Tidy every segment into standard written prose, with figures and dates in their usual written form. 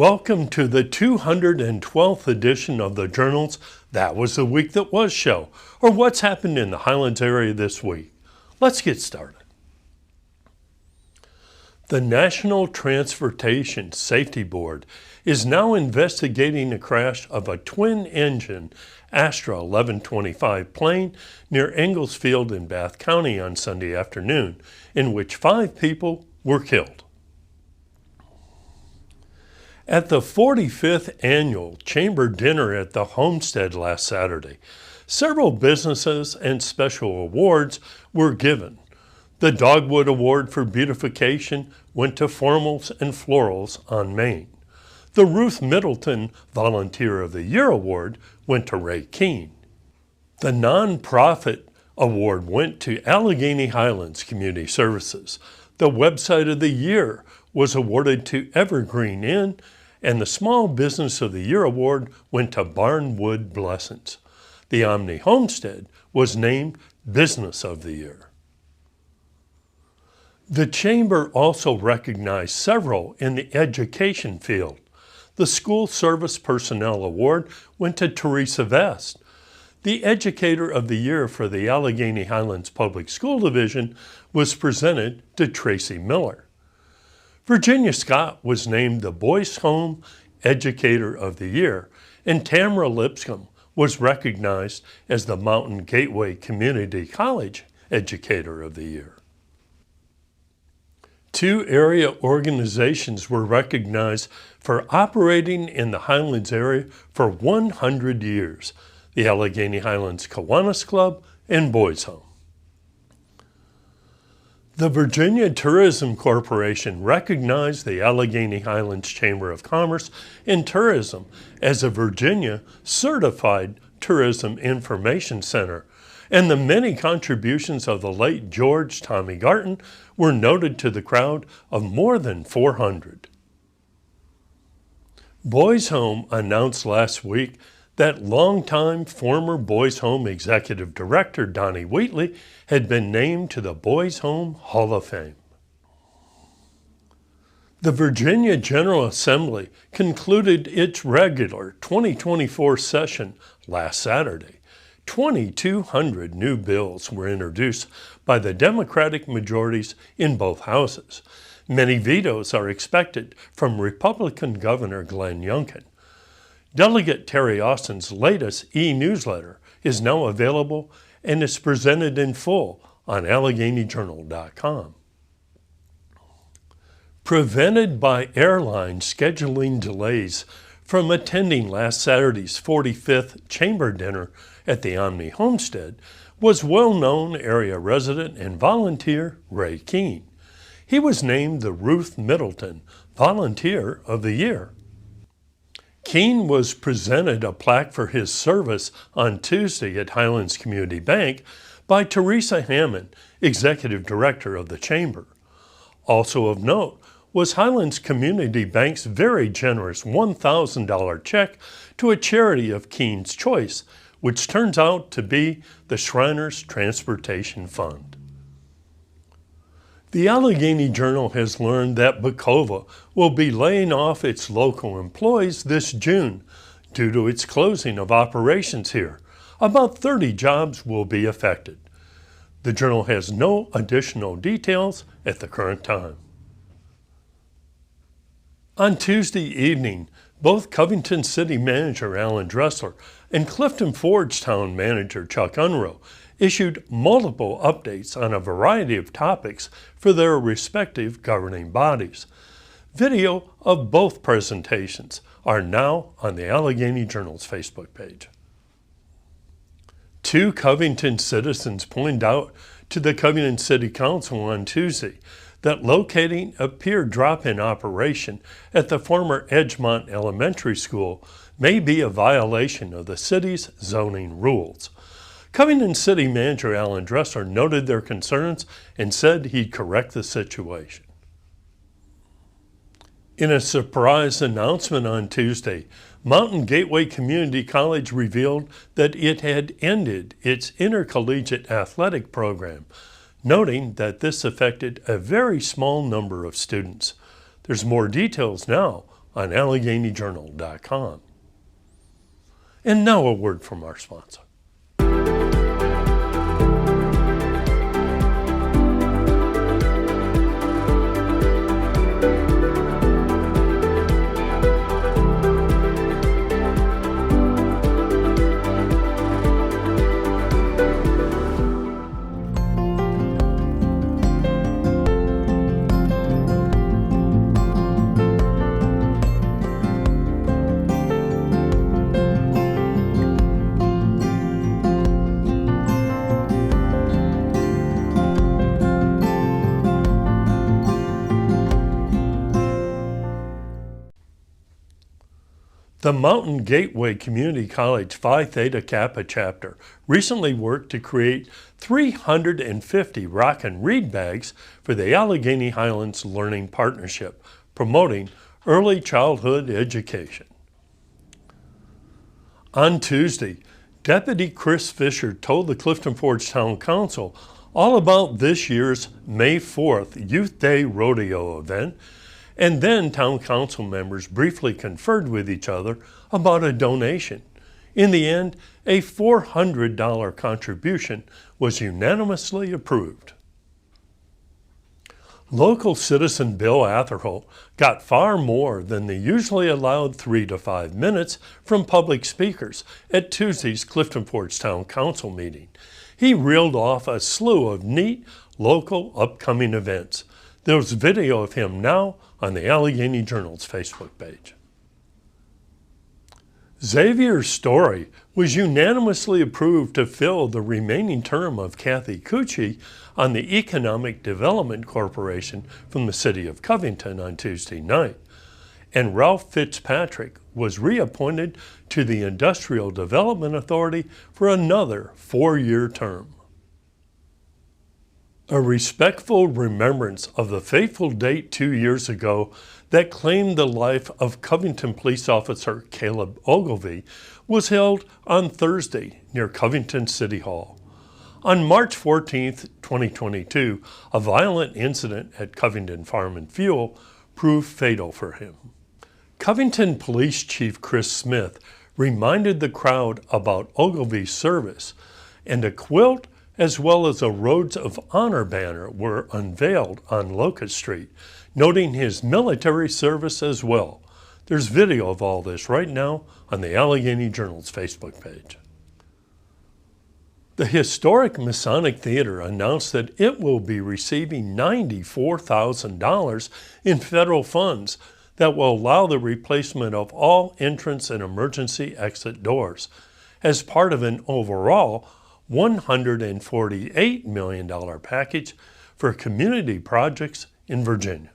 Welcome to the 212th edition of the Journal's That Was the Week That Was show, or what's happened in the Highlands area this week. Let's get started. The National Transportation Safety Board is now investigating the crash of a twin-engine Astra 1125 plane near Ingalls Field in Bath County on Sunday afternoon, in which 5 people were killed. At the 45th Annual Chamber Dinner at the Homestead last Saturday, several businesses and special awards were given. The Dogwood Award for Beautification went to Formals and Florals on Main. The Ruth Middleton Volunteer of the Year Award went to Ray Keene. The Nonprofit Award went to Allegheny Highlands Community Services. The Website of the Year was awarded to Evergreen Inn, and the Small Business of the Year Award went to Barnwood Blessings. The Omni Homestead was named Business of the Year. The Chamber also recognized several in the education field. The School Service Personnel Award went to Teresa Vest. The Educator of the Year for the Allegheny Highlands Public School Division was presented to Tracy Miller. Virginia Scott was named the Boys Home Educator of the Year, and Tamara Lipscomb was recognized as the Mountain Gateway Community College Educator of the Year. 2 area organizations were recognized for operating in the Highlands area for 100 years, the Allegheny Highlands Kiwanis Club and Boys Home. The Virginia Tourism Corporation recognized the Allegheny Highlands Chamber of Commerce and Tourism as a Virginia Certified Tourism Information Center, and the many contributions of the late George Tommy Garton were noted to the crowd of more than 400. Boys Home announced last week that longtime former Boys Home Executive Director Donnie Wheatley had been named to the Boys Home Hall of Fame. The Virginia General Assembly concluded its regular 2024 session last Saturday. 2,200 new bills were introduced by the Democratic majorities in both houses. Many vetoes are expected from Republican Governor Glenn Youngkin. Delegate Terry Austin's latest e-newsletter is now available and is presented in full on AlleghenyJournal.com. Prevented by airline scheduling delays from attending last Saturday's 45th Chamber Dinner at the Omni Homestead was well-known area resident and volunteer Ray Keene. He was named the Ruth Middleton Volunteer of the Year. Keene was presented a plaque for his service on Tuesday at Highlands Community Bank by Teresa Hammond, Executive Director of the Chamber. Also of note was Highlands Community Bank's very generous $1,000 check to a charity of Keene's choice, which turns out to be the Shriners Transportation Fund. The Allegheny Journal has learned that Bokova will be laying off its local employees this June due to its closing of operations here. About 30 jobs will be affected. The Journal has no additional details at the current time. On Tuesday evening, both Covington City Manager Alan Dressler and Clifton Forge Town Manager Chuck Unruh issued multiple updates on a variety of topics for their respective governing bodies. Video of both presentations are now on the Allegheny Journal's Facebook page. 2 Covington citizens pointed out to the Covington City Council on Tuesday that locating a pier drop-in operation at the former Edgemont Elementary School may be a violation of the city's zoning rules. Covington City Manager Alan Dressler noted their concerns and said he'd correct the situation. In a surprise announcement on Tuesday, Mountain Gateway Community College revealed that it had ended its intercollegiate athletic program, noting that this affected a very small number of students. There's more details now on AlleghenyJournal.com. And now a word from our sponsor. The Mountain Gateway Community College Phi Theta Kappa chapter recently worked to create 350 rock and read bags for the Allegheny Highlands Learning Partnership, promoting early childhood education. On Tuesday, Deputy Chris Fisher told the Clifton Forge Town Council all about this year's May 4th Youth Day Rodeo event, and then town council members briefly conferred with each other about a donation. In the end, a $400 contribution was unanimously approved. Local citizen Bill Atherholt got far more than the usually allowed 3 to 5 minutes from public speakers at Tuesday's Clifton Forge Town Council meeting. He reeled off a slew of neat, local, upcoming events. There's video of him now on the Allegheny Journal's Facebook page. Xavier Story was unanimously approved to fill the remaining term of Kathy Cucci on the Economic Development Corporation from the City of Covington on Tuesday night, and Ralph Fitzpatrick was reappointed to the Industrial Development Authority for another 4-year term. A respectful remembrance of the fateful date 2 years ago that claimed the life of Covington police officer Caleb Ogilvie was held on Thursday near Covington City Hall. On March 14, 2022, a violent incident at Covington Farm and Fuel proved fatal for him. Covington Police Chief Chris Smith reminded the crowd about Ogilvie's service, and a quilt as well as a Roads of Honor banner were unveiled on Locust Street, noting his military service as well. There's video of all this right now on the Allegheny Journal's Facebook page. The historic Masonic Theater announced that it will be receiving $94,000 in federal funds that will allow the replacement of all entrance and emergency exit doors as part of an overall $148 million package for community projects in Virginia.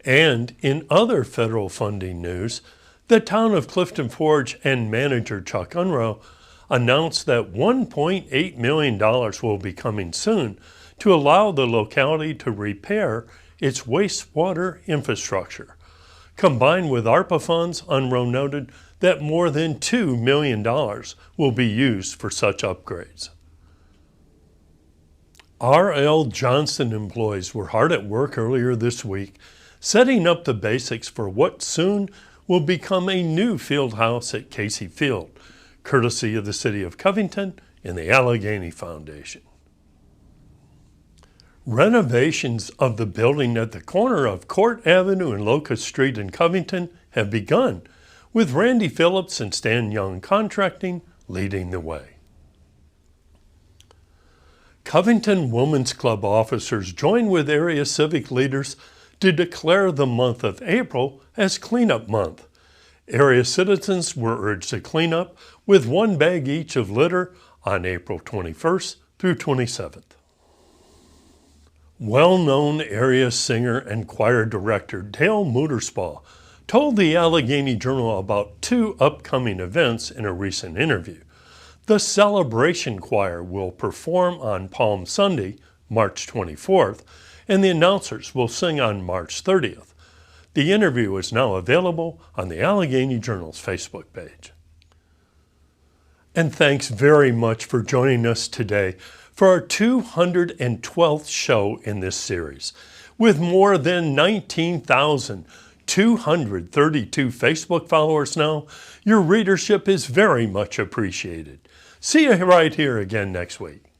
And in other federal funding news, the town of Clifton Forge and manager Chuck Unruh announced that $1.8 million will be coming soon to allow the locality to repair its wastewater infrastructure. Combined with ARPA funds, Unruh noted that more than $2 million will be used for such upgrades. R.L. Johnston employees were hard at work earlier this week, setting up the basics for what soon will become a new field house at Casey Field, courtesy of the City of Covington and the Allegheny Foundation. Renovations of the building at the corner of Court Avenue and Locust Street in Covington have begun, with Randy Phillips and Stan Young Contracting leading the way. Covington Women's Club officers joined with area civic leaders to declare the month of April as Cleanup Month. Area citizens were urged to clean up with 1 bag each of litter on April 21st through 27th. Well-known area singer and choir director Dale Mooterspaw told the Allegheny Journal about 2 upcoming events in a recent interview. The Celebration Choir will perform on Palm Sunday, March 24th, and the announcers will sing on March 30th. The interview is now available on the Allegheny Journal's Facebook page. And thanks very much for joining us today for our 212th show in this series. With more than 19,232 Facebook followers now, your readership is very much appreciated. See you right here again next week.